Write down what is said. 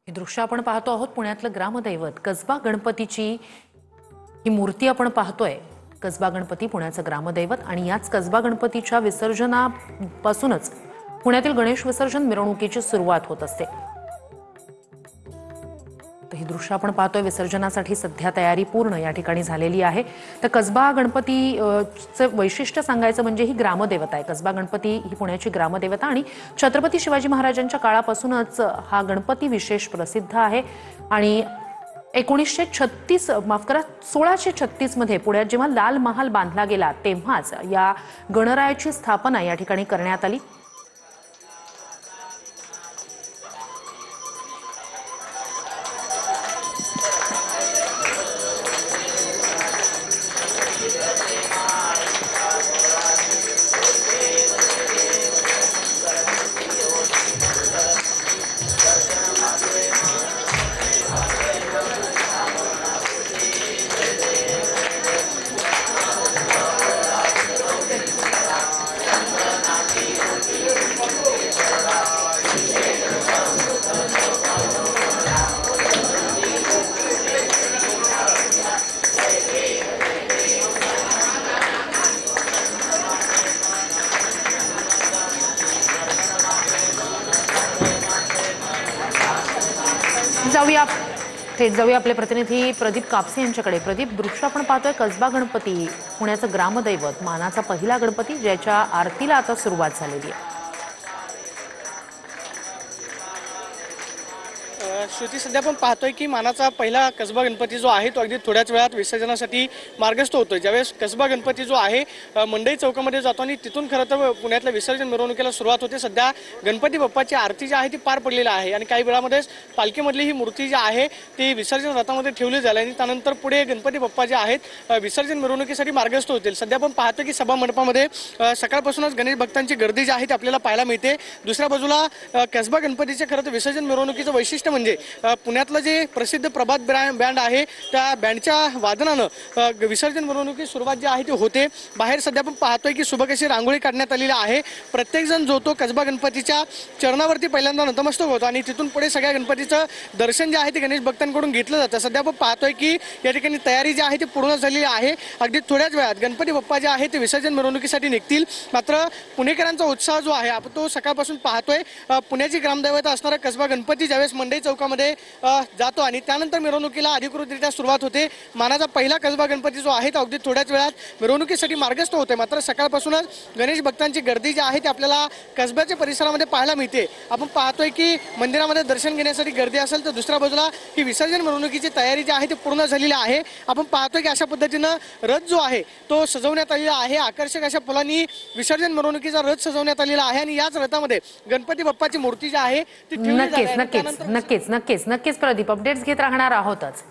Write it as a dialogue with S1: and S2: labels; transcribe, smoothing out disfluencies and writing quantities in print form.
S1: हे दृश्य आपण पाहतो आहोत पुण्यातलं ग्रामदैवत कसबा गणपतीची ही मूर्ती आपण पाहतोय। कसबा गणपती पुण्याचं ग्रामदैवत आणि याच कसबा गणपतीच्या विसर्जनापासूनच पुण्यातील गणेश विसर्जन मिरवणुकीची सुरुवात होत असते। तर हे दृश्य आपण पाहतोय विसर्जनासाठी सध्या तयारी पूर्ण या ठिकाणी झालेली आहे। तर कसबा गणपतीचे वैशिष्ट्य सांगायचं म्हणजे ही ग्रामदेवता आहे। कसबा गणपती ही पुण्याची ग्रामदेवता आणि छत्रपती शिवाजी महाराजांच्या काळापासूनच हा गणपती विशेष प्रसिद्ध आहे आणि 1936 माफ करा 1636 मध्ये पुण्यात जेव्हा लाल महाल बांधला गेला तेव्हाच या गणरायाची स्थापना या ठिकाणी करण्यात आली। थेट जाऊया आपले प्रतिनिधी प्रदीप कापसे यांच्याकडे। प्रदीप, दृश्य आपण पाहतोय कसबा गणपती पुण्याचं ग्रामदैवत, मानाचा पहिला गणपती ज्याच्या आरतीला आता सुरुवात झालेली आहे।
S2: श्रुती, सध्या आपण पाहतोय की मानाचा पहिला कसबा गणपती जो आहे तो अगदी थोड्याच वेळात विसर्जनासाठी मार्गस्थ होतोय। ज्यावेळेस कसबा गणपती जो आहे मंडई चौकामध्ये जातो आणि तिथून खरं तर पुण्यातल्या विसर्जन मिरवणुकीला सुरुवात होते। सध्या गणपती बाप्पाची आरती जी आहे ती पार पडलेली आहे आणि काही वेळामध्येच पालखीमधली ही मूर्ती जी आहे ती विसर्जन रथामध्ये ठेवली जाईल आणि त्यानंतर पुढे गणपती बाप्पा जे आहेत विसर्जन मिरवणुकीसाठी मार्गस्थ होतील। सध्या आपण पाहतो की सभा मंडपामध्ये सकाळपासूनच गणेश भक्तांची गर्दी जी आहे ती आपल्याला पाहायला मिळते। दुसऱ्या बाजूला कसबा गणपतीचे खरं तर विसर्जन मिरवणुकीचं वैशिष्ट्य म्हणजे पुण्यातलं जे प्रसिद्ध प्रभात बँड आहे त्या बँडच्या वादनानं विसर्जन मिरवणुकीची सुरुवात जी आहे ती होते। बाहेर सध्या आपण पाहतोय की सुबक अशी रांगोळी काढण्यात आलेली आहे। प्रत्येक जण जो तो कसबा गणपतीच्या चरणावरती पहिल्यांदा नतमस्तक होतो आणि तिथून पुढे सगळ्या गणपतीचं दर्शन जे आहे ते गणेश भक्तांकडून घेतलं जातं। सध्या आपण पाहतोय की या ठिकाणी तयारी जी आहे ती पूर्ण झालेली आहे। अगदी थोड्याच वेळात गणपती बाप्पा जे आहे ते विसर्जन मिरवणुकीसाठी निघतील। मात्र पुणेकरांचा उत्साह जो आहे आपण तो सकाळपासून पाहतोय। पुण्याची ग्रामदैवता असणारा कसबा गणपती ज्यावेळेस मंडई चौकामध्ये जातो आणि त्यानंतर मिरवणुकीला अधिकृतरित्या सुरुवात होते। मानाचा पहिला कसबा गणपती जो आहे तो अगदी थोड्याच वेळात मिरवणुकीसाठी मार्गस्थ होते। मात्र सकाळपासूनच गणेश भक्तांची गर्दी जी आहे ती आपल्याला कसब्याच्या परिसरामध्ये पाहायला मिळते। आपण पाहतोय की मंदिरामध्ये दर्शन घेण्यासाठी गर्दी असेल तर दुसऱ्या बाजूला ही विसर्जन मिरवणुकीची तयारी जी आहे ती पूर्ण झालेली आहे। आपण पाहतोय की अशा पद्धतीनं रथ जो आहे तो सजवण्यात आलेला आहे। आकर्षक अशा फुलांनी विसर्जन मिरवणुकीचा रथ सजवण्यात आलेला आहे आणि याच रथामध्ये गणपती बाप्पाची मूर्ती जी आहे ती ठेवली जाते।
S1: नक्कीच प्रदीप, अपडेट्स घेत राहणार आहोतच।